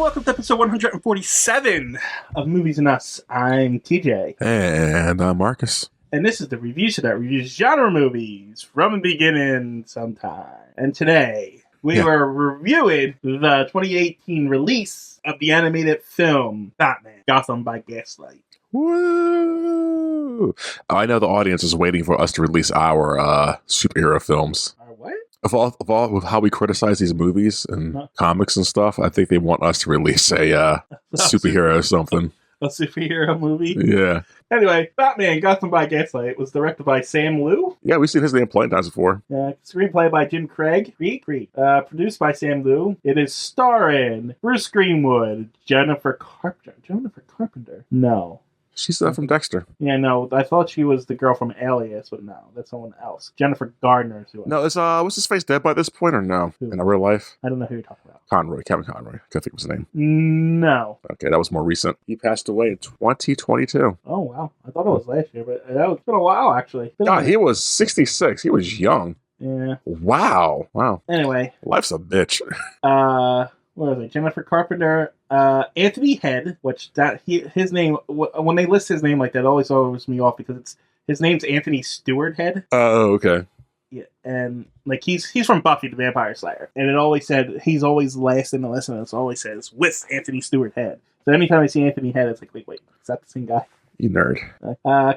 welcome to episode 147 of Movies and Us. I'm TJ. And I'm Marcus. And this is the review show that reviews genre movies from the beginning sometime. And today, we were reviewing the 2018 release of the animated film Batman, Gotham by Gaslight. Woo! I know the audience is waiting for us to release our superhero films. Our what? Of all with how we criticize these movies and comics and stuff, I think they want us to release a superhero or something. A superhero movie? Yeah. Anyway, Batman, Gotham by Gaslight was directed by Sam Liu. Yeah, we've seen his name plenty of times before. Screenplay by Jim Craig. Produced by Sam Liu. It is starring Bruce Greenwood, Jennifer Carpenter? No. She's from Dexter. Yeah, no, I thought she was the girl from Alias, but no, that's someone else. Jennifer Gardner is who. No, is what's his face dead by this point or no? Who? In real life? I don't know who you're talking about. Kevin Conroy. I can't think of his name. No. Okay, that was more recent. He passed away in 2022. Oh, wow. I thought it was last year, but it's been a while, actually. God, he was 66. He was young. Yeah. Wow. Anyway. Life's a bitch. What was it? Jennifer Carpenter, Anthony Head, which his name, when they list his name like that, always throws me off because his name's Anthony Stewart Head. Oh, okay. Yeah, and like he's from Buffy the Vampire Slayer, and it always said he's always last in the list, and it always says with Anthony Stewart Head. So anytime I see Anthony Head, it's like, wait, is that the same guy? You nerd.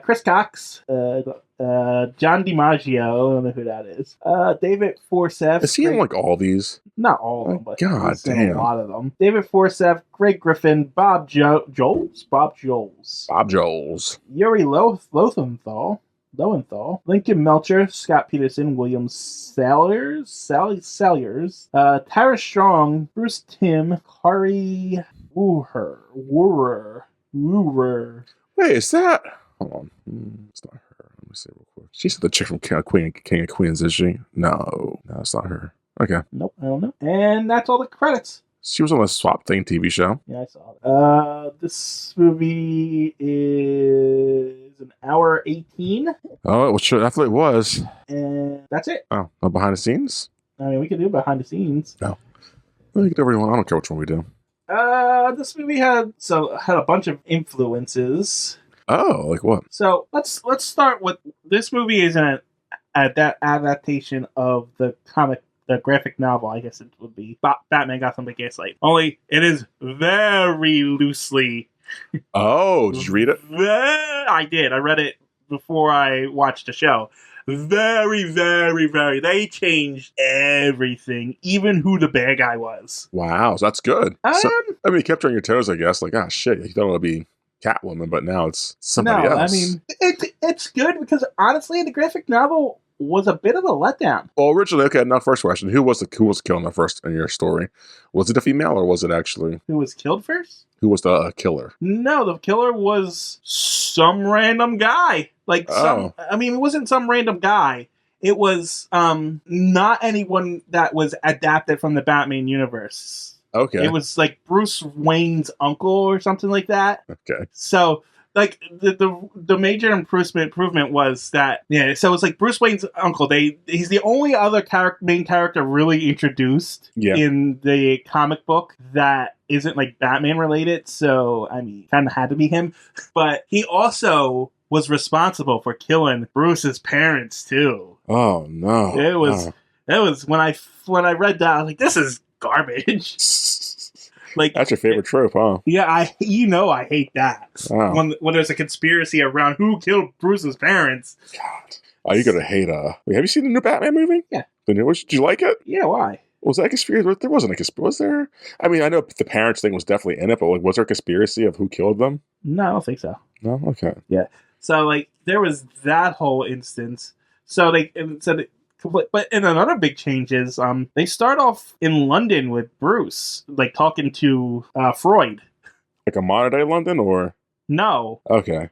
Chris Cox, John DiMaggio, I don't know who that is. David Forsyth. Is he in like all these? Not all of them, but God he's in damn. a lot of them. David Forsyth, Greg Griffin, Bob Joles, Yuri Lowenthal, Lincoln Melcher, Scott Peterson, William Salyers, Tara Strong, Bruce Timm, Kari Woorer. Wait, is that? Hold on. It's not her. Let me see real quick. She's the chick from King of Queens, is she? No, it's not her. Okay. Nope, I don't know. And that's all the credits. She was on the Swap Thing TV show. Yeah, I saw it. This movie is an hour 18. Oh, well, sure. I thought it was. And that's it. Oh, no behind the scenes? I mean, we could do behind the scenes. No. Well, you can do whatever you want. I don't care which one we do. This movie had a bunch of influences. Oh, like what? So let's start with this movie is an adaptation of the graphic novel, I guess it would be Batman Gotham by Gaslight. Only it is very loosely. Oh, did you read it? I did. I read it before I watched the show. Very, very, very. They changed everything, even who the bad guy was. Wow, so that's good. You kept you on your toes, I guess. Like, shit, you thought it would be Catwoman, but now it's somebody else. I mean, it's good because honestly, the graphic novel was a bit of a letdown. Well, originally, okay, now first question: Who was killed in your story? Was it a female or was it actually who was killed first? Who was the killer? No, the killer was some random guy. It wasn't some random guy. It was not anyone that was adapted from the Batman universe. Okay. It was like Bruce Wayne's uncle or something like that. Okay. So like the major improvement was that so it's like Bruce Wayne's uncle. He's the only other main character really introduced in the comic book that isn't like Batman related. So I mean, kind of had to be him, but he also was responsible for killing Bruce's parents too. Oh no! It was when I read that I was like, this is garbage. Like that's your favorite trope, huh? Yeah, I hate that. Wow. When there's a conspiracy around who killed Bruce's parents. God, you're gonna hate. Have you seen the new Batman movie? Yeah. The newest? Did you like it? Yeah. Why? Was that a conspiracy? There wasn't a conspiracy. Was there? I mean, I know the parents thing was definitely in it, but was there a conspiracy of who killed them? No, I don't think so. No. Okay. Yeah. So like there was that whole instance. So but in another big change is they start off in London with Bruce, like talking to Freud. Like a modern day London or? No. Okay.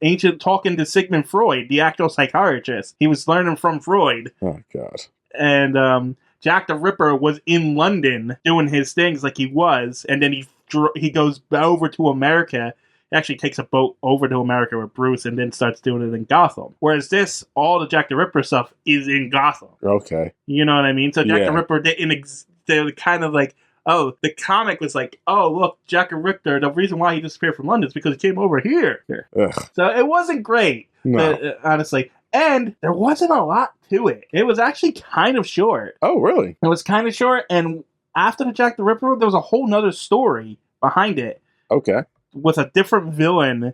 Ancient talking to Sigmund Freud, the actual psychiatrist. He was learning from Freud. Oh, God. And Jack the Ripper was in London doing his things like he was, and then he goes over to America actually takes a boat over to America with Bruce and then starts doing it in Gotham. Whereas this, all the Jack the Ripper stuff is in Gotham. Okay. You know what I mean? So Jack the Ripper, they're kind of like, oh, the comic was like, oh, look, Jack and Richter, the reason why he disappeared from London is because he came over here. So it wasn't great, honestly. And there wasn't a lot to it. It was actually kind of short. Oh, really? It was kind of short, and after the Jack the Ripper, there was a whole nother story behind it. Okay. With a different villain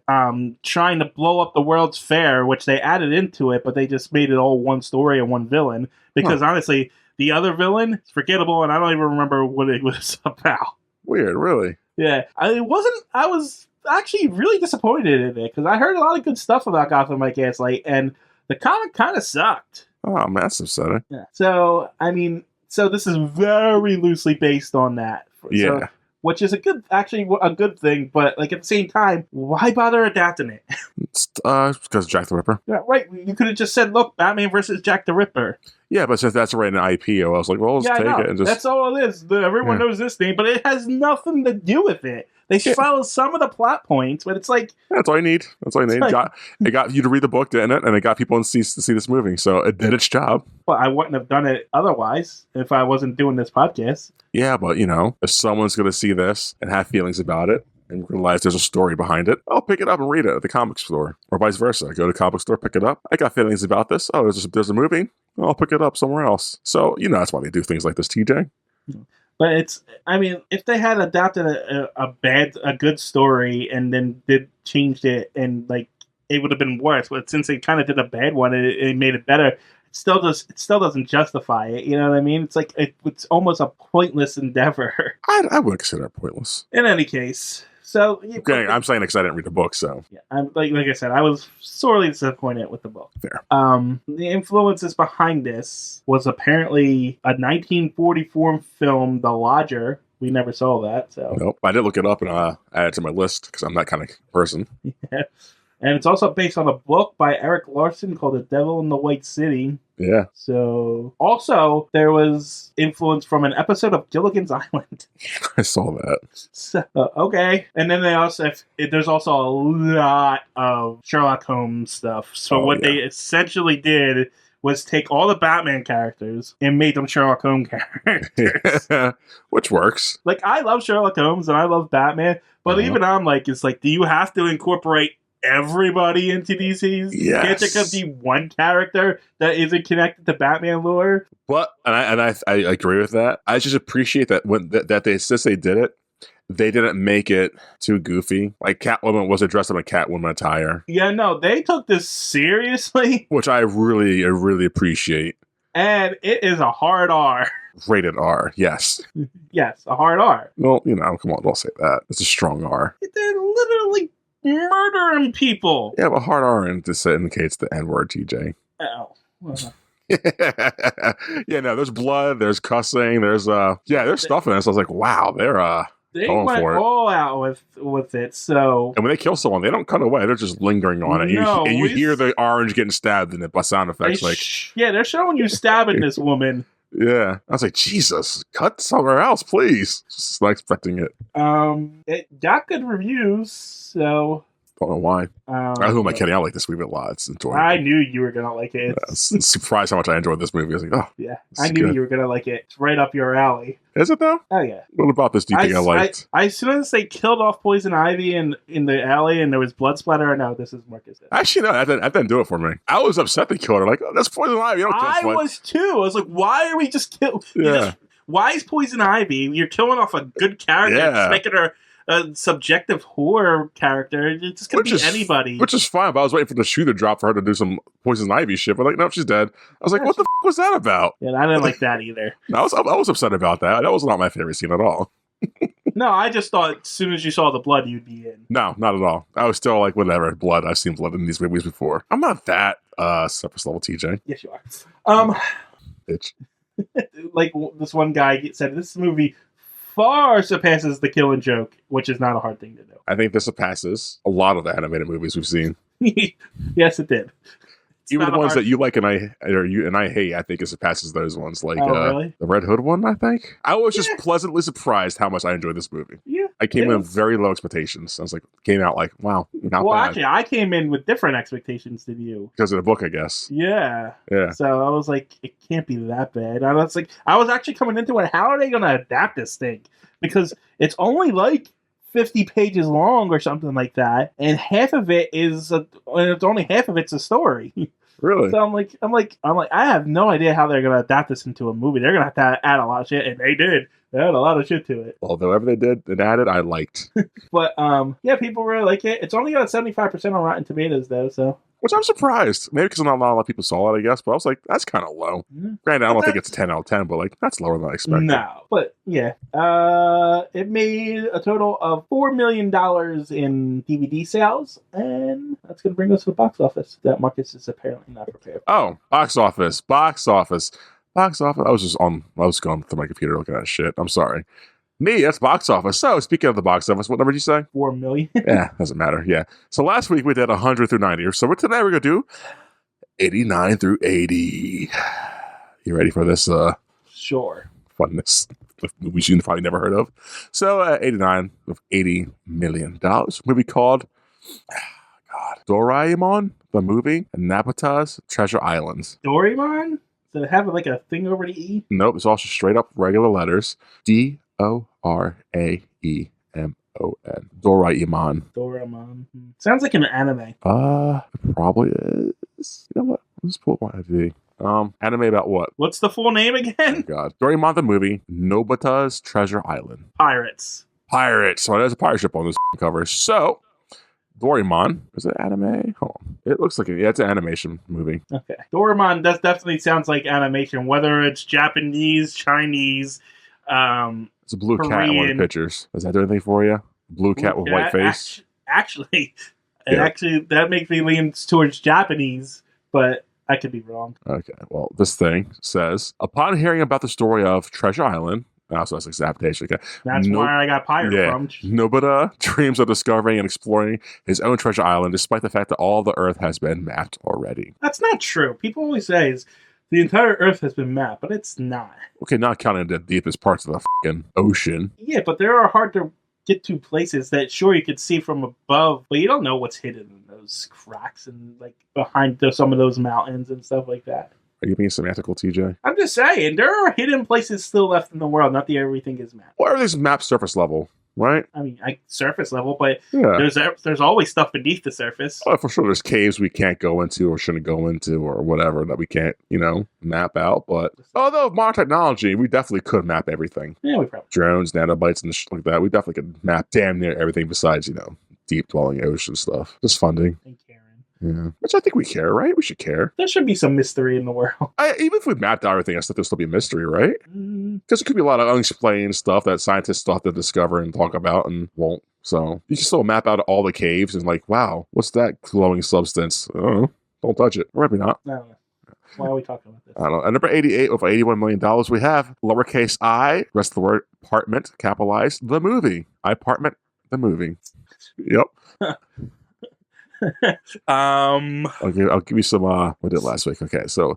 trying to blow up the World's Fair, which they added into it, but they just made it all one story and one villain. Because honestly, the other villain is forgettable, and I don't even remember what it was about. Weird, really? Yeah. I was actually really disappointed in it, because I heard a lot of good stuff about Gotham by Gaslight, and the comic kind of sucked. Oh, man, that's upsetting. Yeah. So, I mean, this is very loosely based on that. Yeah. So, which is a good thing, but like at the same time, why bother adapting it? It's because Jack the Ripper. Yeah, right. You could have just said, "Look, Batman versus Jack the Ripper." Yeah, but since that's already an IP, I was like, "Well, let's take it and just." That's all it is. Everyone knows this name, but it has nothing to do with it. They follow some of the plot points, but it's like that's all you need. That's all you need. It got you to read the book, didn't it? And it got people to see this movie, so it did its job. Well, I wouldn't have done it otherwise if I wasn't doing this podcast. Yeah, but if someone's going to see this and have feelings about it and realize there's a story behind it, I'll pick it up and read it at the comic store, or vice versa. I go to the comic store, pick it up. I got feelings about this. Oh, there's a movie. I'll pick it up somewhere else. So that's why they do things like this, TJ. But if they had adapted a good story and then changed it, and like it would have been worse. But since they kind of did a bad one, it made it better. It still doesn't justify it. You know what I mean? It's like it's almost a pointless endeavor. I would consider it pointless. In any case, so okay, I'm saying because I didn't read the book, so yeah, I'm like I said, I was sorely disappointed with the book. Fair. The influences behind this was apparently a 1944 film, The Lodger. We never saw that, so nope. I did look it up and add it to my list because I'm that kind of person. Yeah. And it's also based on a book by Eric Larson called The Devil in the White City. Yeah. So, also, there was influence from an episode of Gilligan's Island. I saw that. So, okay. And then there's also a lot of Sherlock Holmes stuff. So what they essentially did was take all the Batman characters and made them Sherlock Holmes characters. Which works. Like, I love Sherlock Holmes and I love Batman, but even I'm like, it's like, do you have to incorporate everybody into DCs? Yes. Can't there be one character that isn't connected to Batman lore? But I agree with that. I just appreciate that since they did it, they didn't make it too goofy. Like Catwoman wasn't dressed up in Catwoman attire. Yeah, no, they took this seriously, which I really appreciate. And it is a hard R. Rated R, yes. Yes, a hard R. Well, come on, don't say that. It's a strong R. They're literally murdering people. Yeah, but hard R indicates the N-word, TJ. Oh. Yeah, no, there's blood, there's cussing, there's stuff in it. So I was like, wow, they went all out with it. So, and when they kill someone, they don't cut away; they're just lingering on it. No, you hear the orange getting stabbed in it by sound effects. They're showing you stabbing this woman. Yeah, I was like, Jesus, cut somewhere else, please. Just not expecting it. It got good reviews, so don't know why. Who am I kidding? I like this movie a lot. It's enjoyable. I knew you were gonna like it. Yeah, surprised how much I enjoyed this movie. I was like, oh, yeah, I knew you were gonna like it. It's right up your alley. Is it though? Oh yeah. What about this do you think I liked? As soon as they killed off Poison Ivy in the alley and there was blood splatter, no, this is Marcus. Actually, no, that didn't do it for me. I was upset they killed her. Like, oh, that's Poison Ivy. You don't kill I was too. I was like, why are we just killing? Yeah. Why is Poison Ivy? You're killing off a good character, just making her a subjective horror character. It's just gonna be anybody. Which is fine, but I was waiting for the shoe to drop for her to do some Poison Ivy shit. But like, no, she's dead. I was like, what the f was that about? Yeah, I didn't like that either. I was upset about that. That was not my favorite scene at all. No, I just thought as soon as you saw the blood, you'd be in. No, not at all. I was still like, whatever, blood. I've seen blood in these movies before. I'm not that surface level, TJ. Yes, you are. Bitch. Like this one guy said, this movie far surpasses The Killing Joke, which is not a hard thing to do. I think this surpasses a lot of the animated movies we've seen. Yes, it did. even the ones that you like and I hate, I think it surpasses those ones. Like really? The Red Hood one, I think. I was just pleasantly surprised how much I enjoyed this movie. Yeah. I came in with very low expectations. I was like, came out like, wow, not bad. Actually, I came in with different expectations than you. Because of the book, I guess. Yeah. Yeah. So I was like, it can't be that bad. I was actually coming into it, how are they going to adapt this thing? Because it's only like 50 pages long or something like that, and half of it is only half of it's a story. Really? So I'm like, I have no idea how they're gonna adapt this into a movie. They're gonna have to add a lot of shit, and they did. They had a lot of shit to it. Although whatever they did and added, I liked. But yeah, people really like it. It's only got 75% on Rotten Tomatoes though, so. Which I'm surprised. Maybe because not a lot of people saw it, I guess. But I was like, that's kind of low. Mm-hmm. Granted, I don't think it's a 10 out of 10, but like that's lower than I expected. No, but yeah. It made a total of $4 million in DVD sales, and that's going to bring us to the box office. That Marcus is apparently not prepared for. Oh, box office. I was going through my computer looking at shit. I'm sorry. Me, that's box office. So, speaking of the box office, what number did you say? 4 million. Yeah, doesn't matter. Yeah. So last week we did 100 through 90. So today we're going to do 89 through 80. You ready for this? Sure. Funness. Movies you've probably never heard of. So 89 with $80 million. Movie called Doraemon, the movie, and Nabata's Treasure Islands. Doraemon? Does it have like a thing over the E? Nope, it's also straight up regular letters. Doraemon. Doraemon. Sounds like an anime. It probably is. You know what? Let's pull up my ID. Anime about what? What's the full name again? Oh God. Doraemon the movie, Nobita's Treasure Island. Pirates. So there's a pirate ship on this cover. So, Doraemon. Is it anime? Hold on. It looks like it's an animation movie. Okay. Doraemon definitely sounds like animation, whether it's Japanese, Chinese, it's a blue Korean. cat in one of the pictures. Does that do anything for you? Blue cat with white face? Actually, that makes me lean towards Japanese, but I could be wrong. Okay, well, this thing says, upon hearing about the story of Treasure Island, so that's adaptation. Okay. That's where I got pirate from. Nobita dreams of discovering and exploring his own treasure island, despite the fact that all the Earth has been mapped already. That's not true. People always say the entire Earth has been mapped, but it's not. Okay, not counting the deepest parts of the fucking ocean. Yeah, but there are hard to get to places that sure you could see from above, but you don't know what's hidden in those cracks and like behind some of those mountains and stuff like that. Are you being semantical, TJ? I'm just saying, there are hidden places still left in the world. Not that everything is mapped. Well, everything's mapped surface level, right? I mean, surface level, but there's always stuff beneath the surface. Oh, for sure, there's caves we can't go into or shouldn't go into or whatever that we can't, map out. But although modern technology, we definitely could map everything. Yeah, we probably. Drones, nanobites, and shit like that. We definitely could map damn near everything besides, deep dwelling ocean stuff. Just funding. Yeah, which I think we care, right? We should care. There should be some mystery in the world. Even if we mapped out everything, I still think there'll still be a mystery, right? Because it could be a lot of unexplained stuff that scientists still have to discover and talk about and won't. So you can still map out all the caves and like, wow, what's that glowing substance? I don't know. Don't touch it. Or maybe not. No. Why are we talking about this? I don't know. At number 88 with $81 million, we have lowercase I, rest of the word, apartment, capitalized, the movie. Apartment, the movie. Yep. I'll give you some we did last week. Okay, so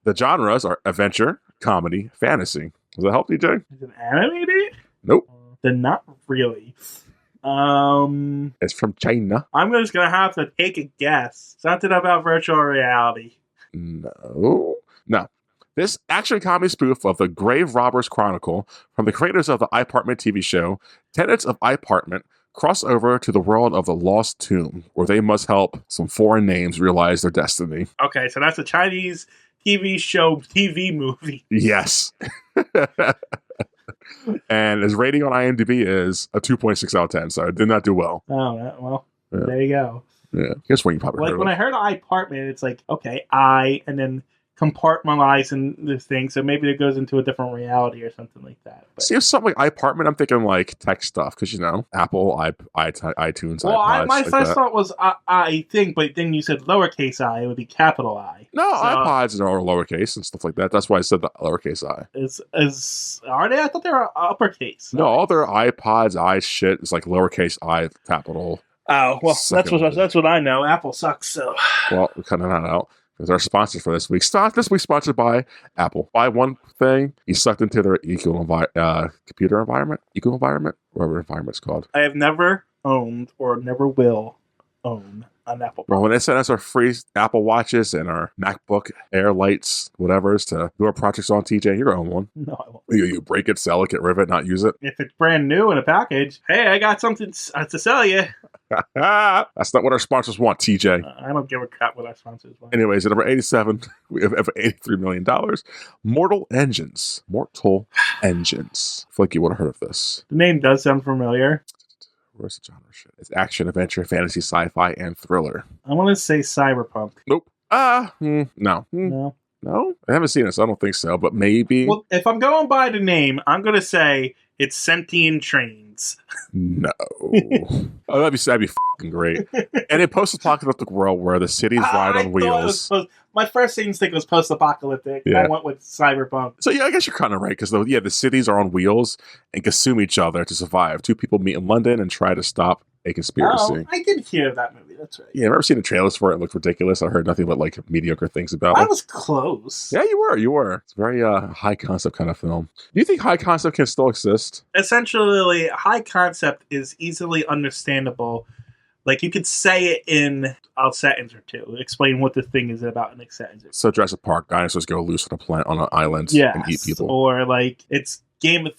the genres are adventure, comedy, fantasy. Does that help, DJ? Is it animated? Nope. Then not really. It's from China. I'm just gonna have to take a guess. Something about virtual reality. No. This action comedy spoof of the Grave Robbers Chronicle from the creators of the iPartment TV show, tenets of iPartment cross over to the world of the Lost Tomb, where they must help some foreign names realize their destiny. Okay, so that's a Chinese TV movie. Yes. And his rating on IMDb is a 2.6 out of 10, so it did not do well. Oh, well, there you go. Yeah, guess what you probably heard when of. I heard iPartment, it's like, okay, and then compartmentalize in this thing, so maybe it goes into a different reality or something like that. But. See, if something like iPartment, I'm thinking like tech stuff, because Apple, iTunes, well, iPods. My first thought was I think, but then you said lowercase I, it would be capital I. No, so, iPods are lowercase and stuff like that. That's why I said the lowercase I. Are they? I thought they were uppercase. No, all their iPods, shit is like lowercase I, capital. Oh well, that's what I know. Apple sucks. So well, we're cutting that out. Because our sponsor for this week. This week sponsored by Apple. Buy one thing, you sucked into their computer environment, whatever environment it's called. I have never owned or never will own an Apple. Well, when they send us our free Apple Watches and our MacBook Air lights, whatever's to do our projects on, TJ, you're going to own one. No, I won't. You break it, sell it, get rid of it, not use it. If it's brand new in a package, hey, I got something to sell you. That's not what our sponsors want, TJ. I don't give a crap what our sponsors want. Anyways, at number 87, we have $83 million. Mortal Engines. I feel like you would have heard of this. The name does sound familiar. Where's the genre shit? It's action, adventure, fantasy, sci-fi, and thriller. I want to say cyberpunk. Nope. No. No? I haven't seen it, so I don't think so, but maybe. Well, if I'm going by the name, I'm going to say it's Sentient Trains. No. Oh, that'd be fucking great. And a post-apocalyptic world where the cities ride on wheels. My first instinct was post-apocalyptic. Yeah. I went with cyberpunk. So yeah, I guess you're kind of right, because the cities are on wheels and consume each other to survive. Two people meet in London and try to stop a conspiracy. Oh, I did hear that movie. That's right. Yeah, I remember seeing the trailers for it. It looked ridiculous. I heard nothing but like mediocre things about it. I was close. Yeah, you were. It's a very high concept kind of film. Do you think high concept can still exist? Essentially, high concept is easily understandable. Like, you could say it in a sentence or two. Explain what the thing is about in a sentence. So Jurassic Park, dinosaurs go loose on an island and eat people. Or like it's Game of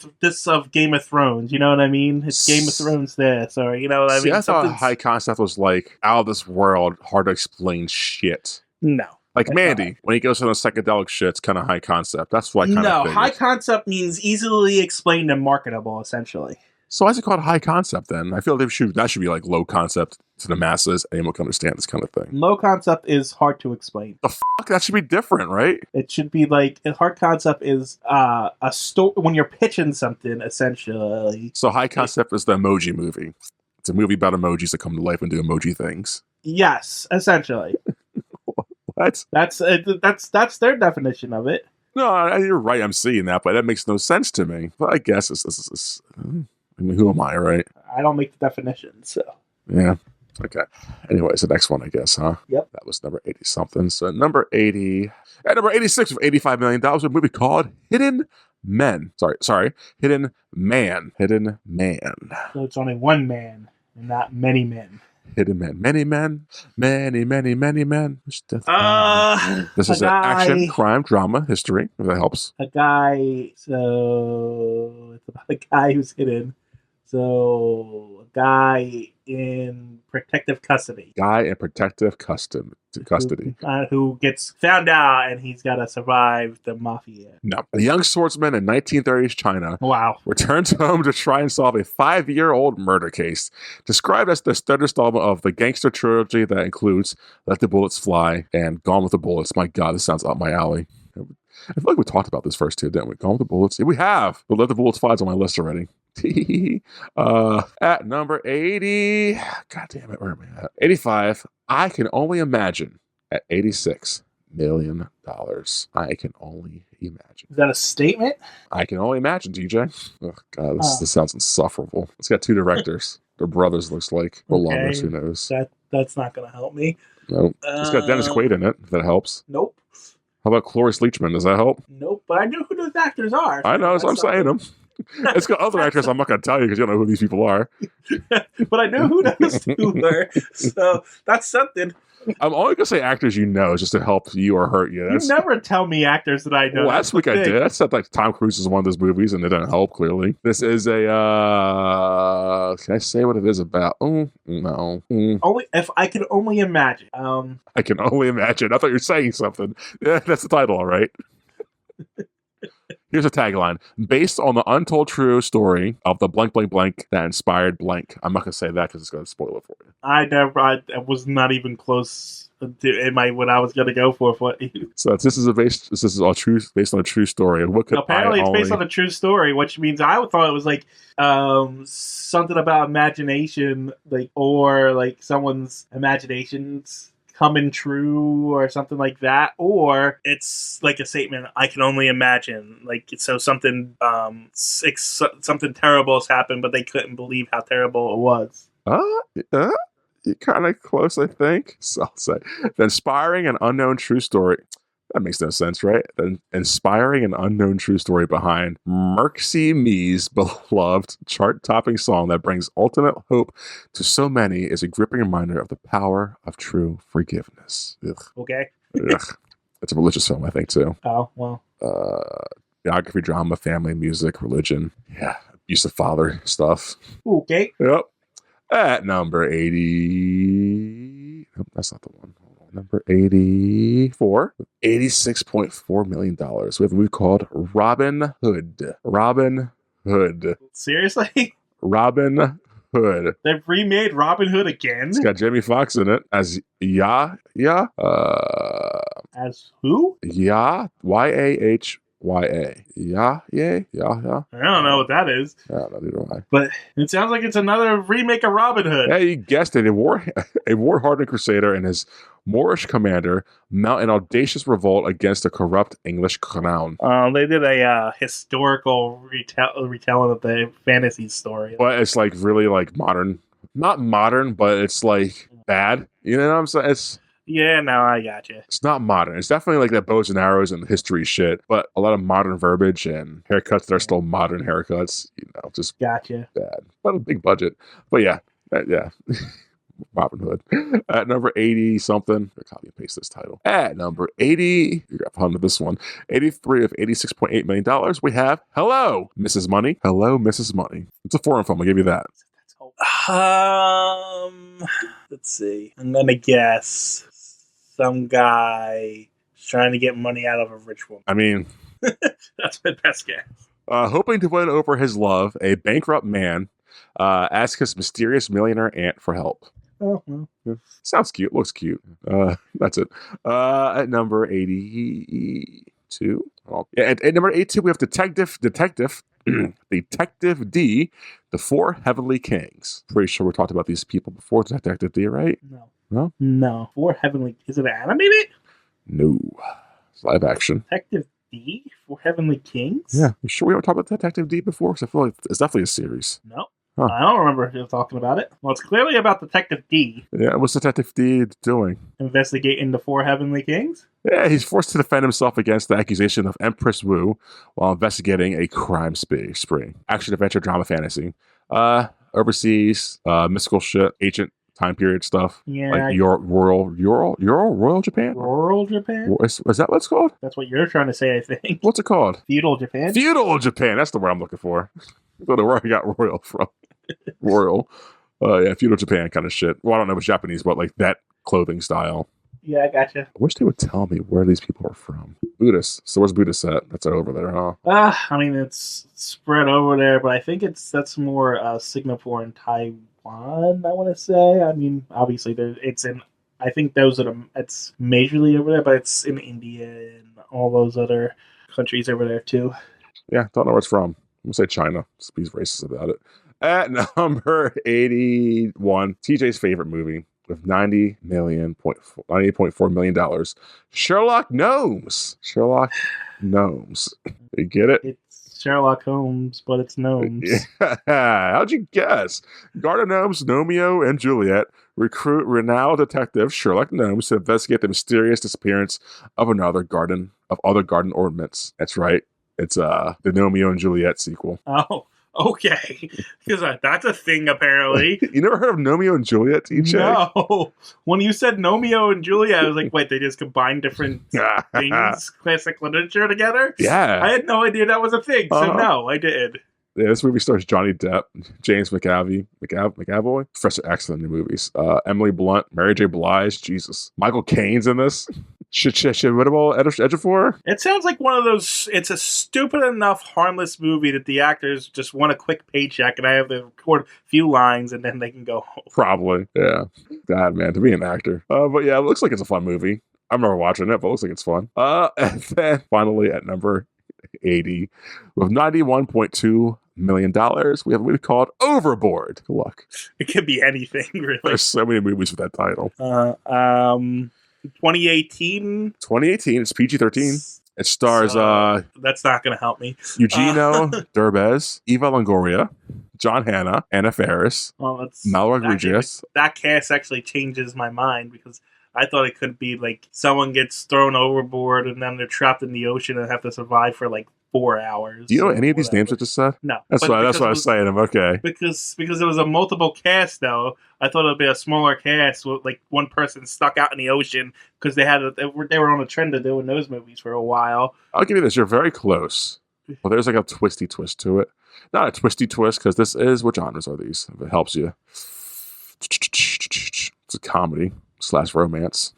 Thrones. You know what I mean? It's Game of Thrones this, or you know what I mean? I thought high concept was like out of this world, hard to explain shit. No. Like Mandy, when he goes on a psychedelic shit, it's kind of high concept. That's what I kind of figured. High concept means easily explained and marketable, essentially. So why is it called high concept then? I feel that should be like low concept to the masses, and anyone can understand this kind of thing. Low concept is hard to explain. The fuck? That should be different, right? It should be like, hard concept is a story when you're pitching something, essentially. So high concept is the emoji movie. It's a movie about emojis that come to life and do emoji things. Yes, essentially. What? That's their definition of it. No, you're right. I'm seeing that, but that makes no sense to me. But I guess this. I mean, who am I, right? I don't make the definition, so. Yeah. Okay. Anyways, the next one, I guess, huh? Yep. That was number 80-something. So number 80. At number 86 with $85 million, a movie called Hidden Men. Sorry. Hidden Man. So it's only one man and not many men. Hidden Men. Many men. Many men. This is an action, crime, drama, history, if that helps. A guy, so it's about a guy who's hidden. So, a guy in protective custody. Who gets found out, and he's got to survive the mafia. No. A young swordsman in 1930s China returns home to try and solve a 5-year-old murder case. Described as the third installment of the gangster trilogy that includes Let the Bullets Fly and Gone with the Bullets. My God, this sounds up my alley. I feel like we talked about this first too, didn't we? Gone with the Bullets. Yeah, we have. But Let the Bullets Fly is on my list already. At number 80. God damn it, where am I at? 85. I Can Only Imagine at $86 million. I can only imagine. Is that a statement? I can only imagine, DJ. Oh, God, this sounds insufferable. It's got two directors. They're brothers, looks like. Or lovers, who knows? That's not going to help me. No. It's got Dennis Quaid in it, if that helps. Nope. How about Cloris Leachman? Does that help? Nope, but I know who those actors are. I know, that's what I'm saying them. It's got other actors I'm not going to tell you because you don't know who these people are. But I know who those two are, so that's something. I'm only going to say actors you know just to help you or hurt you. You never tell me actors that I know. Well, last week I did. I said like Tom Cruise is one of those movies and it didn't help, clearly. This is a, can I say what it is about? Oh, no. Only if I can only imagine. I can only imagine. I thought you were saying something. Yeah, that's the title, all right. Here's a tagline. Based on the untold true story of the blank, blank, blank that inspired blank. I'm not going to say that because it's going to spoil it for you. I was not even close to what I was going to go for. So this is based on a true story. What could apparently it's based on a true story, which means I thought it was like something about imagination, like, or like someone's imaginations coming true or something like that, or it's like a statement, I can only imagine, like, so something something terrible has happened but they couldn't believe how terrible it was. You're kind of close, I think. So I'll say the inspiring and unknown true story. That makes no sense, right? The inspiring and unknown true story behind Mercy Me's beloved chart-topping song that brings ultimate hope to so many is a gripping reminder of the power of true forgiveness. Ugh. Okay. Ugh. It's a religious film, I think, too. Oh, well. Biography, drama, family, music, religion. Yeah. Abusive father stuff. Okay. Yep. At number 80. Nope, that's not the one. Number 84. $86.4 million. We have a movie called Robin Hood. Robin Hood. Seriously? Robin Hood. They've remade Robin Hood again? It's got Jamie Foxx in it as As who? Yahya. Yeah. I don't know what that is. Neither do I. But it sounds like it's another remake of Robin Hood. Yeah, you guessed it. A war-hardened crusader and his Moorish commander mount an audacious revolt against a corrupt English crown. They did a historical retelling of the fantasy story. But it's like really like modern. Not modern, but it's like bad. You know what I'm saying? Yeah, no, I got you. It's not modern. It's definitely like that bows and arrows and history shit, but a lot of modern verbiage and haircuts that are still modern haircuts. Just gotcha. Bad, but a big budget. But yeah. Robin Hood. At number 80 something. Copy and paste this title. At number 80, you got fun with this one. 83 of $86.8 million. We have Hello, Mrs. Money. Hello, Mrs. Money. It's a foreign film. I'll give you that. Let's see. I'm gonna guess some guy trying to get money out of a rich woman. I mean, that's my best guess. Hoping to win over his love, a bankrupt man asks his mysterious millionaire aunt for help. Oh, well. Yeah. Sounds cute. Looks cute. That's it. At number 82. At number 82, we have Detective Detective D, The Four Heavenly Kings. Pretty sure we talked about these people before. Detective D, right? No. Four Heavenly. Is it animated? No. It's live action. Detective D? Four Heavenly Kings? Yeah. You sure we haven't talked about Detective D before? Because I feel like it's definitely a series. No. Huh. I don't remember you talking about it. Well, it's clearly about Detective D. Yeah, what's Detective D doing? Investigating the Four Heavenly Kings? Yeah, he's forced to defend himself against the accusation of Empress Wu while investigating a crime spree. Action, adventure, drama, fantasy. Overseas, mystical shit, ancient time period stuff. Yeah. Like Royal Japan? Rural Japan? Is that what it's called? That's what you're trying to say, I think. What's it called? Feudal Japan? Feudal Japan. That's the word I'm looking for. I don't know where I got royal from. Royal. Yeah, feudal Japan kind of shit. Well, I don't know if it's Japanese, but like that clothing style. Yeah, I gotcha. I wish they would tell me where these people are from. Buddhist. So where's Buddhist at? That's over there, huh? I mean, it's spread over there, but I think that's more Singapore and Taiwan, I want to say. I mean, obviously, it's in... I think those are it's majorly over there, but it's in India and all those other countries over there, too. Yeah, don't know where it's from. I'm going to say China. Just be racist about it. At number 81, TJ's favorite movie with $90.4 million. Sherlock Gnomes. Sherlock Gnomes. You get it? It's Sherlock Holmes, but it's gnomes. Yeah. How'd you guess? Garden Gnomes, Romeo and Juliet recruit renowned detective Sherlock Gnomes to investigate the mysterious disappearance of other garden ornaments. That's right. It's the Romeo and Juliet sequel. Oh, okay. Because that's a thing, apparently. You never heard of Romeo and Juliet, TJ? No. When you said Romeo and Juliet, I was like, wait, they just combined different things, classic literature together? Yeah. I had no idea that was a thing, so no, I did. Yeah, this movie stars Johnny Depp, James McAvoy, Professor X in the movies, Emily Blunt, Mary J. Blige, Jesus. Michael Caine's in this. Ejiofor? It sounds like one of those, it's a stupid enough, harmless movie that the actors just want a quick paycheck and I have to record a few lines and then they can go home. Probably, yeah. God, man, to be an actor. But yeah, it looks like it's a fun movie. I remember watching it, but it looks like it's fun. And then finally at number 80, with $91.2 million, we have a movie called Overboard. Good luck. It could be anything, really. There's so many movies with that title. 2018. 2018. It's PG-13. It stars that's not going to help me. Eugenio Derbez, Eva Longoria, John Hanna, Anna Faris, Mal Rodriguez. That cast actually changes my mind because I thought it could be like someone gets thrown overboard and then they're trapped in the ocean and have to survive for like 4 hours. Do you know any of these names I just said? No. That's what I was saying. I'm okay. Because it was a multiple cast, though, I thought it would be a smaller cast with like one person stuck out in the ocean because they were on a trend of doing those movies for a while. I'll give you this. You're very close. Well, there's like a twisty twist to it. Not a twisty twist because this is, what genres are these? If it helps you. It's a comedy / romance.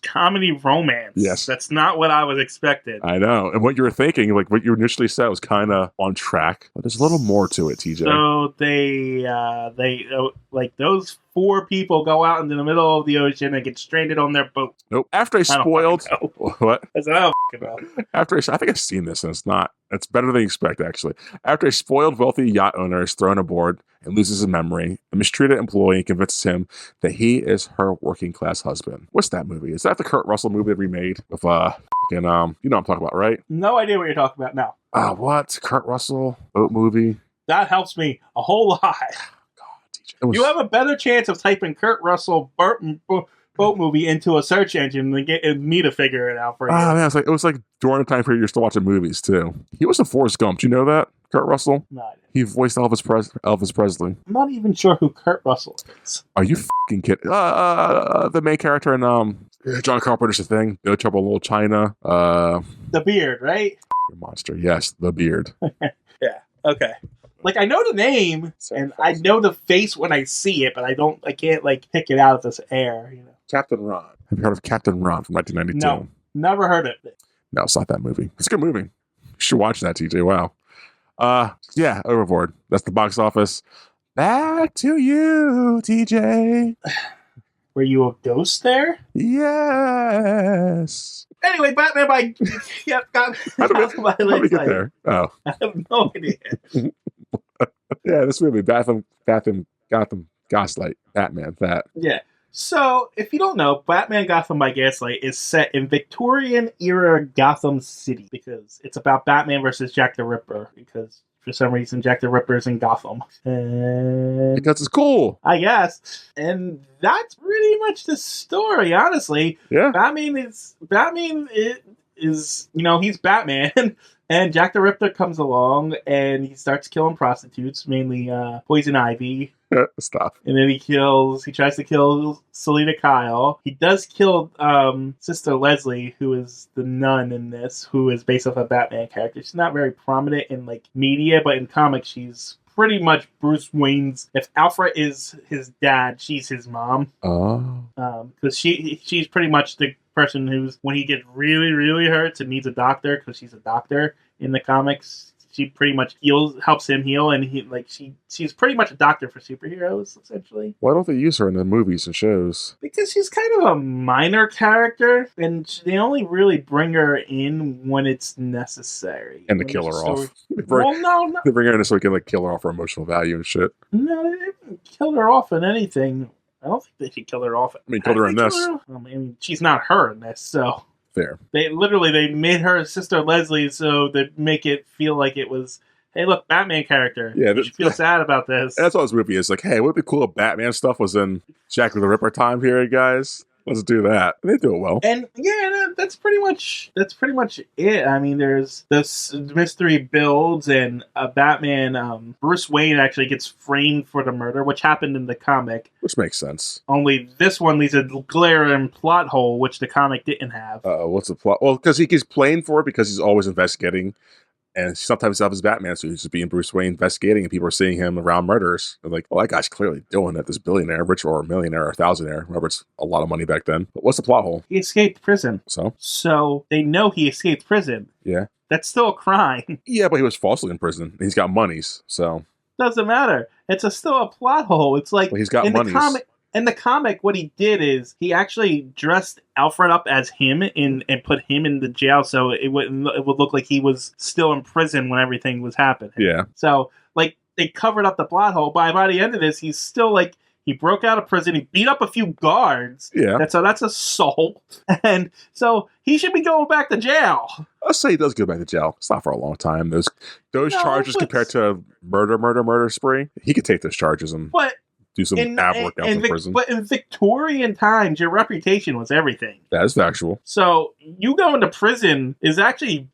Comedy romance. Yes. That's not what I was expecting. I know. And what you were thinking, like what you initially said was kind of on track, but there's a little more to it, TJ. So they like those 4 people go out into the middle of the ocean and get stranded on their boat. Nope. After I spoiled... What? I said, I don't know. I think I've seen this and it's better than you expect, actually. After a spoiled wealthy yacht owner is thrown aboard and loses his memory, a mistreated employee convinces him that he is her working class husband. What's that movie? Is that the Kurt Russell movie they remade with you know what I'm talking about, right? No idea what you're talking about now. What? Kurt Russell boat movie? That helps me a whole lot. God, you have a better chance of typing Kurt Russell boat movie into a search engine than getting me to figure it out for you. Man, it was like during the time period you're still watching movies too. He was in Forrest Gump. Do you know that? Kurt Russell? No. He voiced Elvis Presley. I'm not even sure who Kurt Russell is. Are you fucking kidding? The main character in John Carpenter's The Thing, No Trouble in Little China. The beard, right? Monster, yes, the beard. Yeah. Okay. Like I know the name and I know the face when I see it, but I can't like pick it out of this air. You know. Captain Ron. Have you heard of Captain Ron from 1992? No, never heard of it. No, it's not that movie. It's a good movie. You should watch that, TJ. Wow. Yeah, Overboard. That's the box office. Back to you, TJ. Were you a ghost there? Yes. Anyway, Batman by... Yep, got How did we get there? Oh. I have no idea. Yeah, this movie, Gotham, Gaslight, Batman, that. Yeah. So, if you don't know, Batman Gotham by Gaslight is set in Victorian-era Gotham City because it's about Batman versus Jack the Ripper because for some reason Jack the Ripper is in Gotham. Because it's cool. I guess. And that's pretty much the story, honestly. Yeah. Batman is he's Batman. And Jack the Ripper comes along and he starts killing prostitutes, mainly Poison Ivy. Stop. And then he tries to kill Selena Kyle. He does kill Sister Leslie, who is the nun in this, who is based off a Batman character. She's not very prominent in like media, but in comics she's pretty much Bruce Wayne's. If Alfred is his dad, she's his mom. Oh. Because she's pretty much the person who's, when he gets really, really hurts and needs a doctor, because she's a doctor in the comics, she pretty much helps him heal, and she's pretty much a doctor for superheroes, essentially. Why don't they use her in the movies and shows? Because she's kind of a minor character, and they only really bring her in when it's necessary. And to kill her off. No. They bring her in so we can kill her off for emotional value and shit. No, they didn't kill her off in anything. I don't think they should kill her off. Killed her in this. She's not her in this, so... Fair. They made her Sister Leslie so they make it feel like it was, hey, look, Batman character. Yeah, you should feel sad about this. That's all this movie is. Like, hey, would it be cool if Batman stuff was in Jack the Ripper time period, guys? Let's do that. They do it well. And yeah, that's pretty much it. I mean, there's this mystery builds, and Batman, Bruce Wayne actually gets framed for the murder, which happened in the comic. Which makes sense. Only this one leaves a glaring plot hole, which the comic didn't have. What's the plot? Well, because he gets playing for it because he's always investigating. And sometimes himself as Batman, so he's just being Bruce Wayne investigating, and people are seeing him around murders. They're like, well, that guy's clearly doing it. This billionaire, rich or millionaire or thousandaire, remember, it's a lot of money back then. But what's the plot hole? He escaped prison. So they know he escaped prison. Yeah. That's still a crime. Yeah, but he was falsely in prison. And he's got monies, so. Doesn't matter. It's still a plot hole. It's like, well, he's got monies. In the comic, what he did is he actually dressed Alfred up as him and put him in the jail, so it would look like he was still in prison when everything was happening. Yeah. So they covered up the plot hole. By the end of this, he's still he broke out of prison. He beat up a few guards. Yeah. That's assault, and so he should be going back to jail. Let's say he does go back to jail. It's not for a long time. Those charges compared to murder spree, he could take those charges and do some ab work out in prison. But in Victorian times, your reputation was everything. That is factual. So you going to prison is actually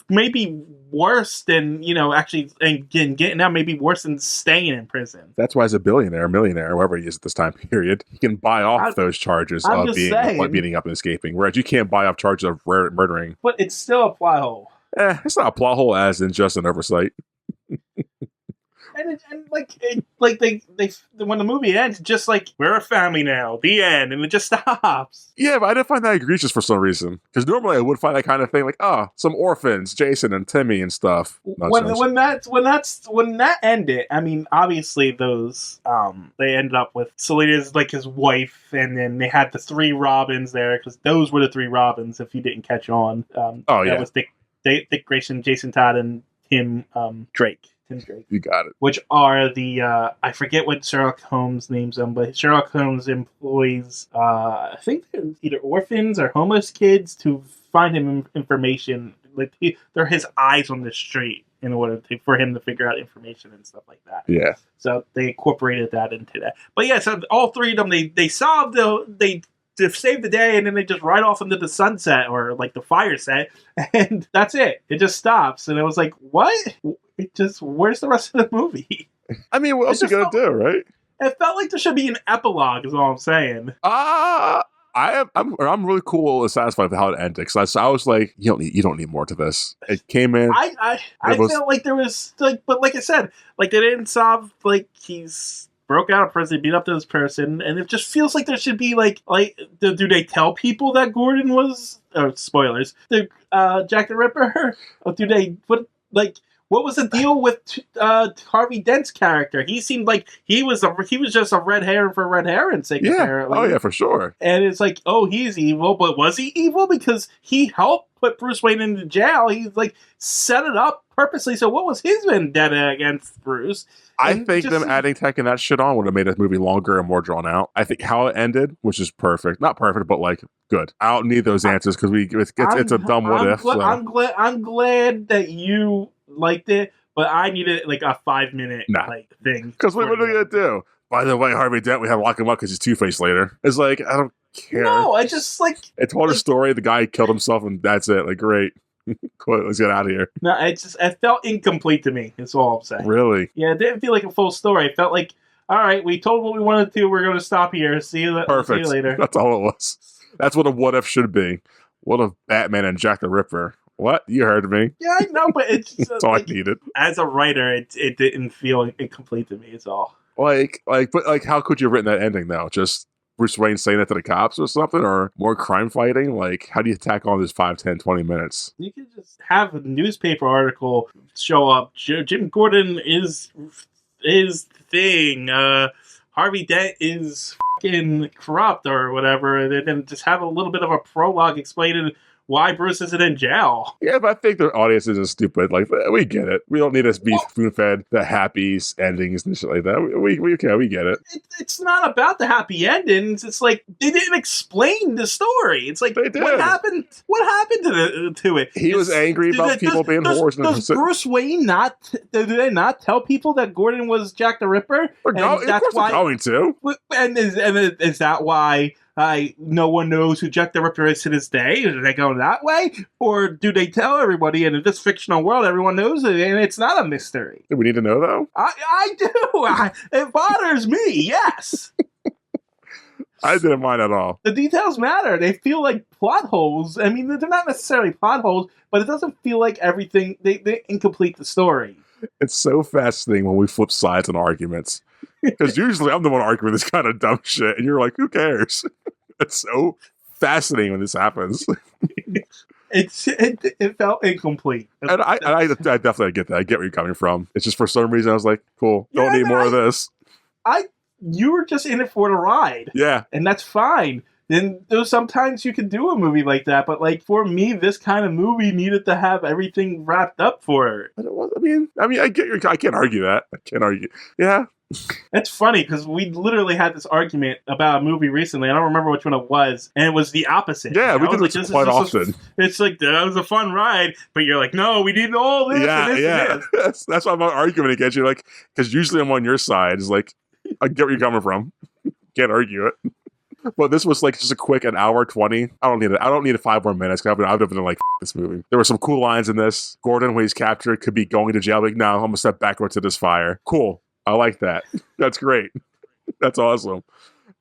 maybe worse than, actually getting out, maybe worse than staying in prison. That's why he's a billionaire, millionaire, whoever he is at this time period. He can buy off those charges of beating up and escaping, whereas you can't buy off charges of murdering. But it's still a plot hole. It's not a plot hole as in just an oversight. And when the movie ends, just like, we're a family now, the end, and it just stops. Yeah, but I didn't find that egregious for some reason. Because normally I would find that kind of thing, like, some orphans, Jason and Timmy and stuff. When that ended, I mean, obviously those they ended up with Selena's like his wife, and then they had the 3 Robins there, because those were the 3 Robins. If you didn't catch on, that was Dick Grayson, Jason Todd, and Tim Drake. You got it. Which are the I forget what Sherlock Holmes names them, but Sherlock Holmes employs I think they're either orphans or homeless kids to find him information. Like they're his eyes on the street in order for him to figure out information and stuff like that. Yeah. So they incorporated that into that. But yeah, so all 3 of them they solved they save the day, and then they just ride off into the sunset or like the fire set, and that's it. It just stops, and it was like, what? It just, where's the rest of the movie? I mean, what else are you gonna do, right? It felt like there should be an epilogue, is all I'm saying. I'm really cool and satisfied with how it ended, because I was like, you don't need more to this. It came in. I felt like there was like, but like I said, like they didn't solve, like he's broke out of prison, beat up this person, and it just feels like there should be like do they tell people that Gordon was spoilers, the Jack the Ripper, or do they what was the deal with Harvey Dent's character? He seemed like he was just a red herring for red herring's sake, apparently. Oh yeah, for sure. And it's like, oh, he's evil, but was he evil because he helped put Bruce Wayne into jail? He like set it up purposely. So what was his vendetta against Bruce? I think them adding tech and that shit on would have made this movie longer and more drawn out. I think how it ended, which is perfect, not perfect, but like good. I don't need those answers because it's a dumb what if. I'm glad that you liked it, but I needed like a 5-minute thing. Because what are we gonna do? By the way, Harvey Dent, we have to lock him up because he's Two-Face later. It's like, I don't care. No, I just like it told a story. The guy killed himself, and that's it. Like, great. Cool, let's get out of here. No, it felt incomplete to me. That's all I'm saying. Really? Yeah, it didn't feel like a full story. It felt like, all right, we told what we wanted to. We're going to stop here. See you later. That's all it was. That's what a what if should be. What if Batman and Jack the Ripper? What? You heard me. Yeah, I know, but it's just, that's all I needed. As a writer, it didn't feel incomplete to me. It's all. But how could you have written that ending though? Just Bruce Wayne saying it to the cops or something, or more crime fighting? Like, how do you tack on this 5, 10, 20 minutes? You could just have a newspaper article show up. Jim Gordon is the thing. Harvey Dent is fucking corrupt or whatever, and then just have a little bit of a prologue explaining why Bruce isn't in jail. Yeah, but I think the audience isn't stupid. Like, we get it. We don't need us be spoon-fed the happy endings and shit like that. We get it. It's not about the happy endings. It's like, they didn't explain the story. It's like, what happened? What happened to it? He was angry about people being whores. Does Bruce Wayne do they not tell people that Gordon was Jack the Ripper? Of course they're going to. And is that why no one knows who Jack the Ripper is to this day? Do they go that way? Or do they tell everybody, and in this fictional world, everyone knows it, and it's not a mystery? Do we need to know, though? I do. It bothers me, yes. I didn't mind at all. The details matter. They feel like plot holes. I mean, they're not necessarily plot holes, but it doesn't feel like everything, they incomplete the story. It's so fascinating when we flip sides in arguments. Because usually I'm the one arguing this kind of dumb shit, and you're like, who cares? It's so fascinating when this happens. It felt incomplete. And I definitely get that. I get where you're coming from. It's just for some reason I was like, cool, don't need more of this. You were just in it for the ride. Yeah. And that's fine. Then sometimes you can do a movie like that, but like for me, this kind of movie needed to have everything wrapped up for it. I mean, I get I can't argue that. I can't argue. Yeah. It's funny because we literally had this argument about a movie recently. I don't remember which one it was, and it was the opposite. Yeah, we do this quite often. It's like, that was a fun ride, but you're like, no, we need all this and this and this. That's why I'm arguing against you. Like, because usually I'm on your side. It's like, I get where you're coming from. Can't argue it. But this was like just a quick 1:20. I don't need it. I don't need 5 more minutes. I've been like this movie. There were some cool lines in this. Gordon, when he's captured, could be going to jail. Like, no, I'm gonna step backwards to this fire. Cool. I like that. That's great. That's awesome.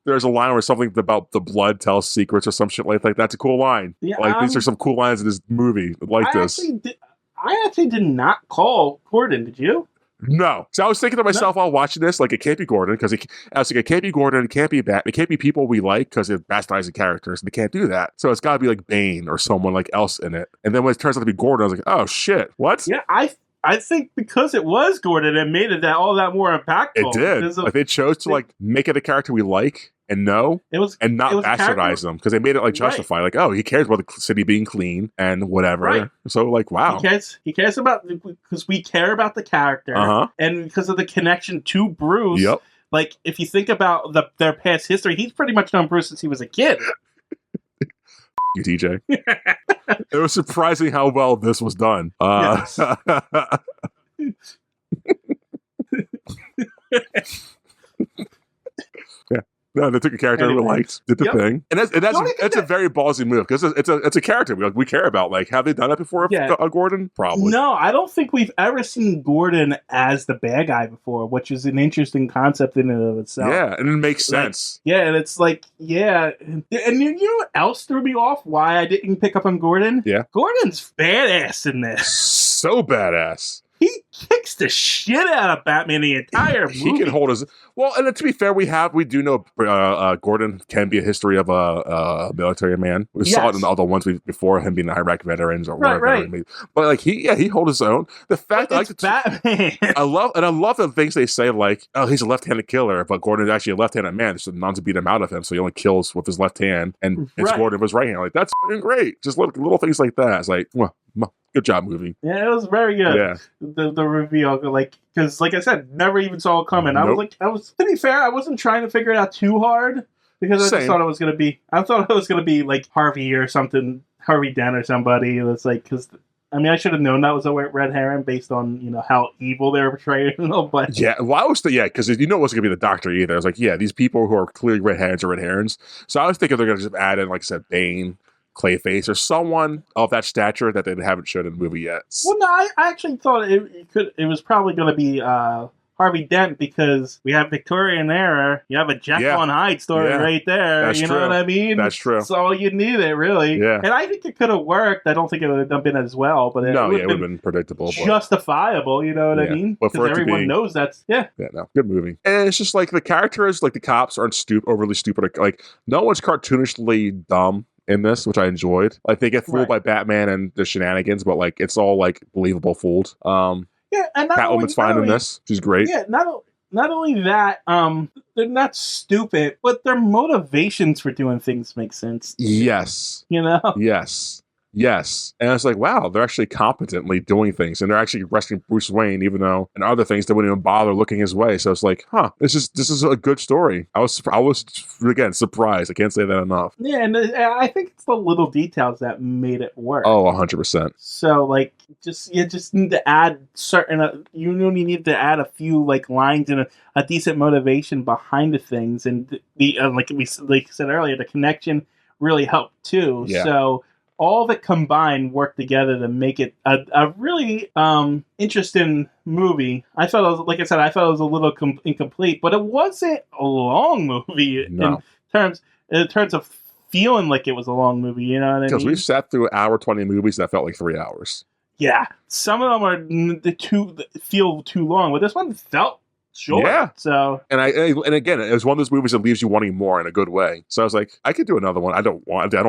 There's a line where something about the blood tells secrets or some shit like that. That's a cool line. Yeah, like these are some cool lines in this movie. I actually did not call Gordon. Did you? No. So I was thinking to myself while watching this, like, it can't be Gordon, because I was like, it can't be Gordon, it can't be Batman, it can't be people we like, because they're bastardizing characters, and they can't do that. So it's got to be like Bane or someone like else in it. And then when it turns out to be Gordon, I was like, oh shit, what? Yeah, I think because it was Gordon, it made it all that more impactful. It did. Like, they chose to like make it a character we like and know, and not bastardize them, because they made it like justify, like, oh, he cares about the city being clean and whatever. Right. So like, wow, he cares about, because we care about the character, and because of the connection to Bruce. Yep. Like, if you think about their past history, he's pretty much known Bruce since he was a kid. You, TJ. It was surprising how well this was done. Yes. Yeah. No, they took a character we liked, did the thing, and that's a very ballsy move, because it's a character we care about. Like, have they done that before? Gordon, probably. No, I don't think we've ever seen Gordon as the bad guy before, which is an interesting concept in and of itself. Yeah, and it makes sense. Yeah, and it's like, yeah, and you know what else threw me off? Why I didn't pick up on Gordon? Yeah, Gordon's badass in this. So badass. He kicks the shit out of Batman the entire movie. He can hold his... Well, and to be fair, we do know Gordon can be a history of a military man. We saw it in the other ones before him being the Iraq veterans or whatever. Right. But like he holds his own. The fact that it's Batman. I love the things they say, like, oh, he's a left-handed killer, but Gordon is actually a left-handed man, so none to beat him out of him, so he only kills with his left hand, and it's Gordon with his right hand. Like, that's fucking great. Just little things like that. It's like, well, good job, movie. Yeah, it was very good. Yeah, the reveal, like, because like I said, never even saw it coming. Nope. I was to be fair, I wasn't trying to figure it out too hard, because I just thought it was gonna be like Harvey or something, Harvey Dent or somebody. It's like, because I mean, I should have known that was a red herring based on how evil they were portraying. But yeah, well, I was because you know it wasn't gonna be the Doctor either. I was like, yeah, these people who are clearly red herrings are red herrings. So I was thinking they're gonna just add in, like I said, Bane, Clayface, or someone of that stature that they haven't shown in the movie yet. Well, no, I actually thought it was probably going to be Harvey Dent, because we have Victorian era. You have a Jekyll and Hyde story right there. That's you know true. what I mean? That's true. That's all you needed, really. Yeah. And I think it could have worked. I don't think it would have been as well, but it would have been predictable, justifiable. You know what I mean? Because everyone knows that's good movie. And it's just like the characters, like the cops, aren't overly stupid. Like, no one's cartoonishly dumb in this, which I enjoyed. Like, they get fooled by Batman and the shenanigans, but like it's all like believable fooled. Yeah, and Catwoman's fine in this. She's great. Yeah, not only that, they're not stupid, but their motivations for doing things make sense. Yes. Yes. And it's like, wow, they're actually competently doing things, and they're actually arresting Bruce Wayne, even though in other things they wouldn't even bother looking his way. So it's like, this is a good story. I was again surprised. I can't say that enough. Yeah, and I think it's the little details that made it work. Oh, 100%. So like, you just need to add you only need to add a few like lines and a decent motivation behind the things, and like we said earlier, the connection really helped too. Yeah. So all that combined worked together to make it a really interesting movie. I thought it was a little incomplete, but it wasn't a long movie in terms of feeling like it was a long movie. You know what I mean? Because we've sat through 1:20 movies that felt like 3 hours. Yeah, some of them feel too long, but this one felt short. Yeah. So, and again, it was one of those movies that leaves you wanting more in a good way. So I was like, I could do another one. I don't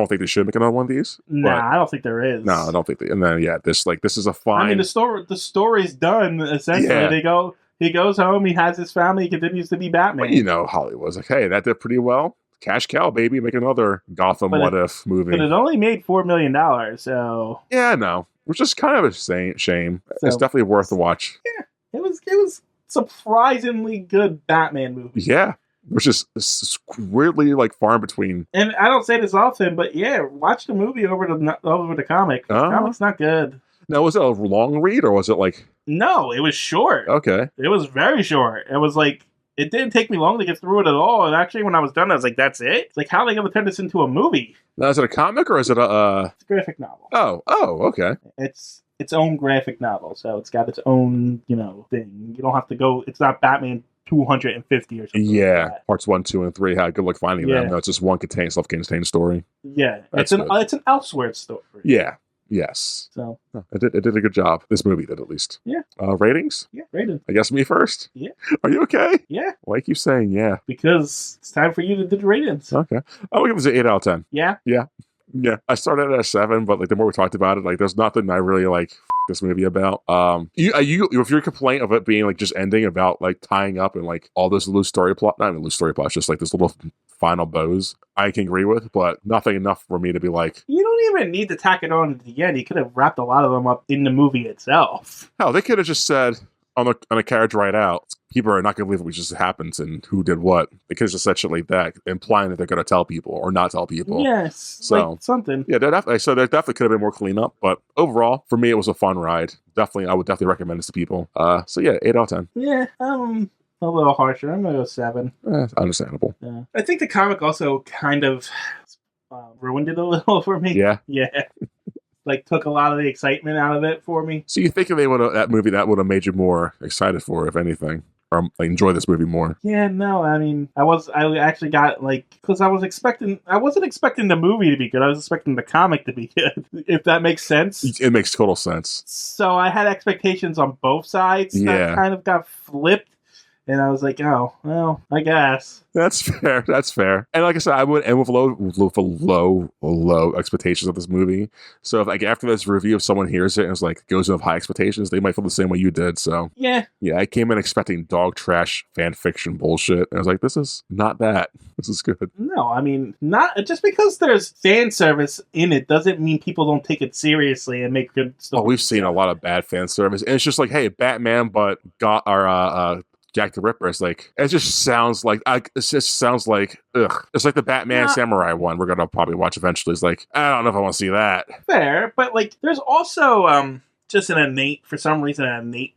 think they should make another one of these. Nah, I don't think there is. No, I don't think. And then this is a fine. I mean, the story's done essentially. Yeah. He goes home. He has his family. He continues to be Batman. Well, Hollywood's like, hey, that did pretty well. Cash cow, baby. Make another Gotham What-If movie. But it only made $4 million. So yeah, no, which is kind of a shame. So, it's definitely worth a watch. Yeah, it was surprisingly good Batman movie. Yeah. Which is weirdly like far in between. And I don't say this often, but yeah, watch the movie over the comic. The comic's not good. Now, was it a long read or was it like... No, it was short. Okay. It was very short. It was like, it didn't take me long to get through it at all. And actually, when I was done, I was like, that's it? It's like, how are they going to turn this into a movie? Now, is it a comic or is it a... It's a graphic novel. Oh, okay. It's its own graphic novel, so it's got its own, thing. You don't have to go, it's not Batman 250 or something. Yeah, like that. Parts 1, 2, and 3 had good luck finding them. No, it's just one self-contained story. Yeah, it's an Elseworld story. Yeah. Yes. So it did a good job. This movie did, at least. Yeah. Ratings? Yeah, rated. I guess me first. Yeah. Are you okay? Yeah. Why keep saying yeah? Because it's time for you to do the ratings. Okay. I would give this an 8 out of 10. Yeah. Yeah. Yeah. I started at a 7, but like the more we talked about it, like there's nothing I really like this movie about. If your complaint of it being like just ending about like tying up and like all this loose story plot, not even loose story plot, just like this little final bows, I can agree with, but nothing enough for me to be like, you don't even need to tack it on at the end. You could have wrapped a lot of them up in the movie itself. Hell, they could have just said on a carriage ride out, people are not going to believe what just happened and who did what. They could have just said shit like that, implying that they're going to tell people or not tell people. Yes, so like something. Yeah, there definitely could have been more cleanup, but overall, for me, it was a fun ride. Definitely, I would definitely recommend this to people. So yeah, 8 out of 10. Yeah, a little harsher. I'm gonna go 7. Understandable. Yeah, I think the comic also kind of ruined it a little for me. Yeah. Like took a lot of the excitement out of it for me. So you think if that movie that would have made you more excited for, if anything, or like, enjoy this movie more? Yeah, no, I mean, I actually got like, because I wasn't expecting the movie to be good. I was expecting the comic to be good. If that makes sense. It makes total sense. So I had expectations on both sides that kind of got flipped. And I was like, oh, well, I guess. That's fair. And like I said, I would end with low expectations of this movie. So if like after this review, if someone hears it and is like goes in with high expectations, they might feel the same way you did. So yeah, I came in expecting dog trash fan fiction bullshit. And I was like, this is not that. This is good. No, I mean, not just because there's fan service in it doesn't mean people don't take it seriously and make good stuff. Oh, we've seen a lot of bad fan service, and it's just like, hey, Batman, but Jack the Ripper. It's like, it just sounds like ugh. It's like the Batman Samurai one we're gonna probably watch eventually. It's like, I don't know if I want to see that. Fair, but like, there's also just an innate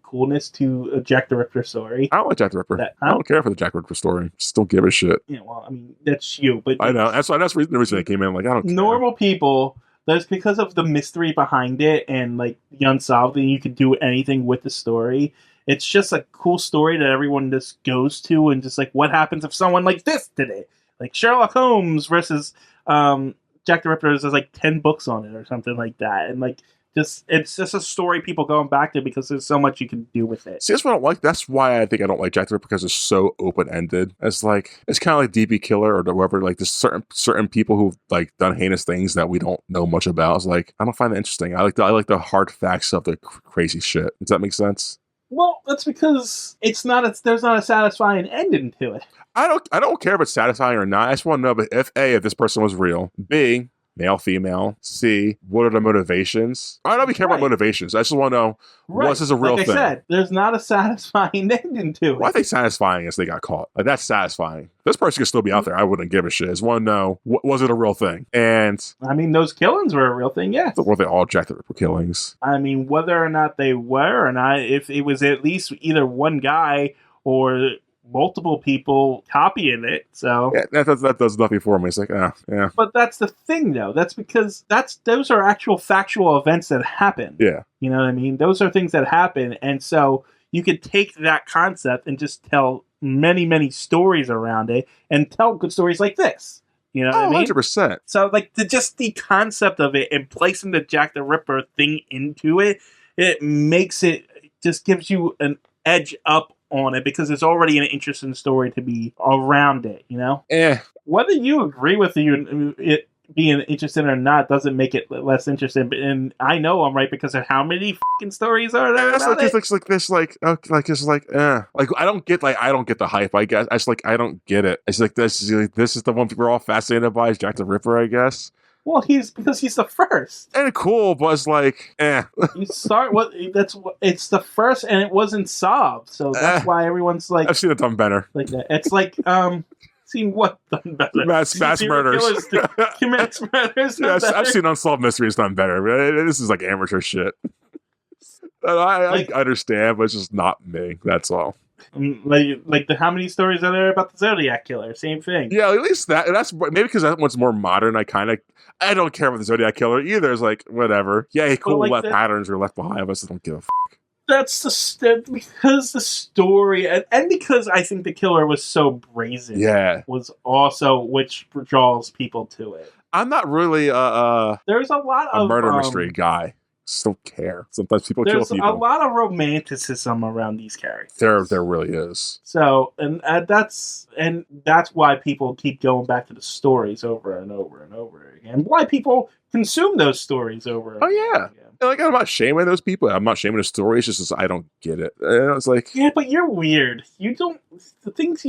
coolness to a Jack the Ripper story. I don't like Jack the Ripper. I don't care for the Jack the Ripper story. Just don't give a shit. Yeah, well, I mean, that's you, but I know that's the reason I came in. Like, I don't care. Normal people. That's because of the mystery behind it and like the unsolved, and you can do anything with the story. It's just a cool story that everyone just goes to, and just like, what happens if someone like this did it? Like Sherlock Holmes versus Jack the Ripper. There's like 10 books on it or something like that, and like it's just a story people going back to because there's so much you can do with it. See, that's what I don't like. That's why I think I don't like Jack the Ripper, because it's so open ended. It's kind of like DB Killer or whoever. Like there's certain people who've like done heinous things that we don't know much about. It's like, I don't find that interesting. I like the hard facts of the crazy shit. Does that make sense? Well, that's because there's not a satisfying ending to it. I don't care if it's satisfying or not. I just want to know if this person was real. B, male, female. C, what are the motivations? I don't even care about motivations. I just want to know, was this a real thing? Like I said, there's not a satisfying ending to it. Why are they satisfying as they got caught? Like, that's satisfying. This person could still be out there. I wouldn't give a shit. I just want to know, was it a real thing? And I mean, those killings were a real thing, yes. Were they all Jack the Ripper killings? I mean, whether or not they were or not, if it was at least either one guy or multiple people copying it, so yeah, that does nothing for me. It's like, yeah. But that's the thing, though. That's because those are actual factual events that happen. Yeah, you know what I mean. Those are things that happen, and so you could take that concept and just tell many stories around it, and tell good stories like this. You know what I mean? 100%. So, like, the concept of it and placing the Jack the Ripper thing into it, it makes it just gives you an edge up on it because it's already an interesting story to be around it, you know? Whether you agree with it being interesting or not doesn't make it less interesting. And I know I'm right because of how many fucking stories are there. It's like, it's like this, like I don't get the hype. I guess I don't get it. It's like this is the one people are all fascinated by is Jack the Ripper, I guess. Well, because he's the first. And cool, but it's like, You start it's the first, and it wasn't solved, so that's why everyone's like. I've seen it done better. Like that. It's like seen what done better? Mass murders. Mass murders. Yes, I've seen unsolved mysteries done better. This is like amateur shit. I understand, but it's just not me. That's all. Like how many stories are there about the Zodiac Killer? Same thing. Yeah, at least that's maybe because that one's more modern. I don't care about the Zodiac Killer either. It's like whatever. Yeah, cool. Like patterns are left behind. I just don't give a fuck. That's because the story and because I think the killer was so brazen. Yeah, was also which draws people to it. I'm not really there's a lot of murder mystery guy. Just don't care. Sometimes people kill people. There's a lot of romanticism around these characters. There really is. So, and that's why people keep going back to the stories over and over and over again. Why people consume those stories over and over again. And like, I'm not shaming those people. I'm not shaming the stories. It's just I don't get it. And it's like, yeah, but you're weird. You don't the things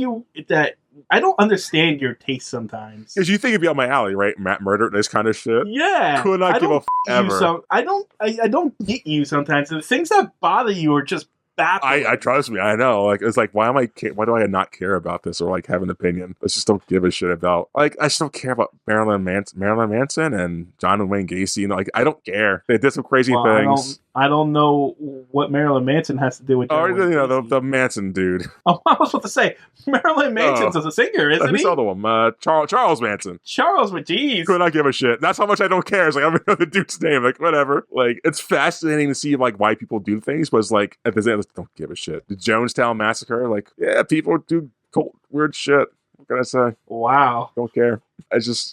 that I don't understand your taste sometimes. Because you think it'd be on my alley, right? Murder, this kind of shit. Yeah, could not give a ever. I don't get you sometimes. The things that bother you are just baffling. I trust me. I know. Like it's like why do I not care about this or like have an opinion? I just don't give a shit about. Like I just don't care about Marilyn Manson and John and Wayne Gacy. You know, like I don't care. They did some crazy things. I don't know what Marilyn Manson has to do with. The Manson dude. Oh, I was about to say Marilyn Manson's a singer, isn't he? Who's the other one? Charles Manson. Charles, but geez, could not give a shit. That's how much I don't care. It's like I don't know the dude's name. Like whatever. Like it's fascinating to see like why people do things, but it's like at the end, don't give a shit. The Jonestown Massacre. Like yeah, people do cold weird shit. What can I say? Wow. Don't care.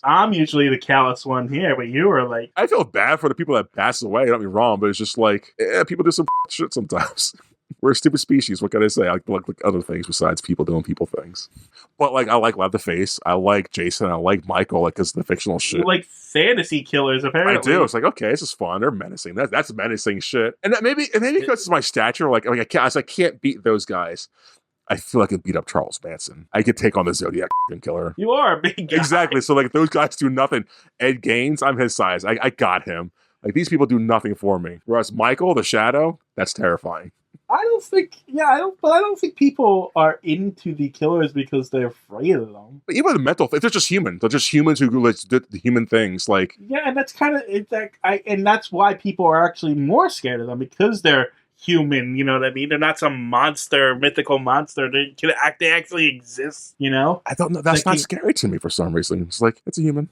I'm usually the callous one here, but you were like... I feel bad for the people that pass away, don't get me wrong, but it's just like, people do some shit sometimes. We're a stupid species, what can I say? I like other things besides people doing people things. But like, I like Leatherface, I like Jason, I like Michael, like, because the fictional shit. You like fantasy killers, apparently. I do. It's like, okay, this is fun. They're menacing. That's menacing shit. And maybe because it's my stature, like I can't beat those guys. I feel like I could beat up Charles Manson. I could take on the Zodiac killer. You are a big guy. Exactly. So like those guys do nothing. Ed Gaines, I'm his size. I got him. Like these people do nothing for me. Whereas Michael, the Shadow, that's terrifying. I don't think people are into the killers because they're afraid of them. But even the mental thing, they're just human. They're just humans who do the human things. Like yeah, and that's kind of and that's why people are actually more scared of them because they're human, you know what I mean? They're not some monster, mythical monster. They actually exist, you know? I don't know. That's not scary to me for some reason. It's like, it's a human.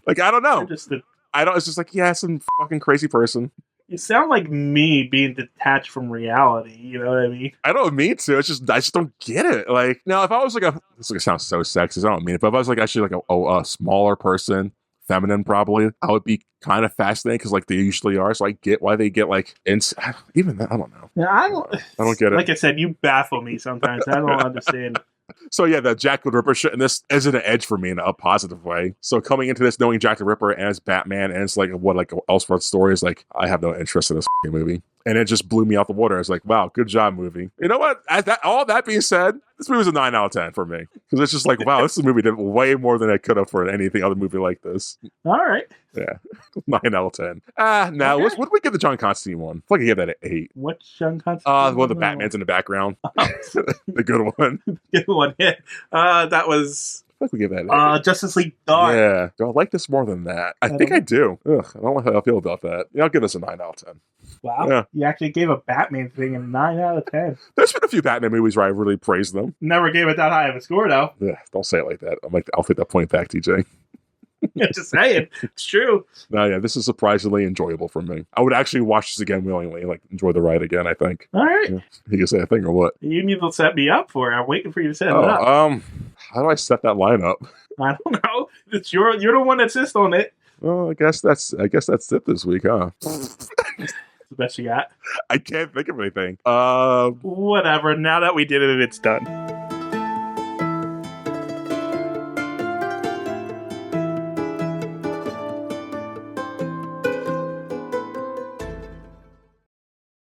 Like, I don't know. It's just like, yeah, some fucking crazy person. You sound like me being detached from reality, you know what I mean? I don't mean to. It's just, I just don't get it. Like, now, if I was like this sounds so sexist, I don't mean it, but if I was like actually like a smaller person, feminine probably, I would be kind of fascinating because like they usually are, so I get why they get like even that, I don't know. Yeah, I don't get it. Like I said, you baffle me sometimes. I don't understand. So yeah, the Jack the Ripper shit, and this isn't an edge for me in a positive way. So coming into this, knowing Jack the Ripper and it's Batman and it's like what like Elseworlds story is like, I have no interest in this movie. And it just blew me out the water. I was like, wow, good job, movie. You know what? All that being said, this movie was a 9 out of 10 for me. Because it's just like, wow, this movie did way more than I could have for anything other movie like this. All right. Yeah. 9 out of 10. Now, okay. What did we give the John Constantine one? I feel like I gave that an 8. What John Constantine? Well, the Batman's in the background. The good one. Good one, yeah. That was... I think we give that an 8. Justice League Dawn. Yeah. Do I like this more than that? I think I do. Ugh, I don't know how I feel about that. Yeah, I'll give this a 9 out of 10. Wow. Yeah. You actually gave a Batman thing a 9 out of 10. There's been a few Batman movies where I really praised them. Never gave it that high of a score, though. Yeah, don't say it like that. I'll take that point back, TJ. Just saying. It's true. No, yeah, this is surprisingly enjoyable for me. I would actually watch this again willingly, like enjoy the ride again, I think. All right. Yeah. You can say a thing or what? You need to set me up for it. I'm waiting for you to set it up. How do I set that line up? I don't know. It's you're the one that insists on it. Well, I guess that's it this week, huh? The best you got? I can't think of anything. Whatever. Now that we did it, it's done.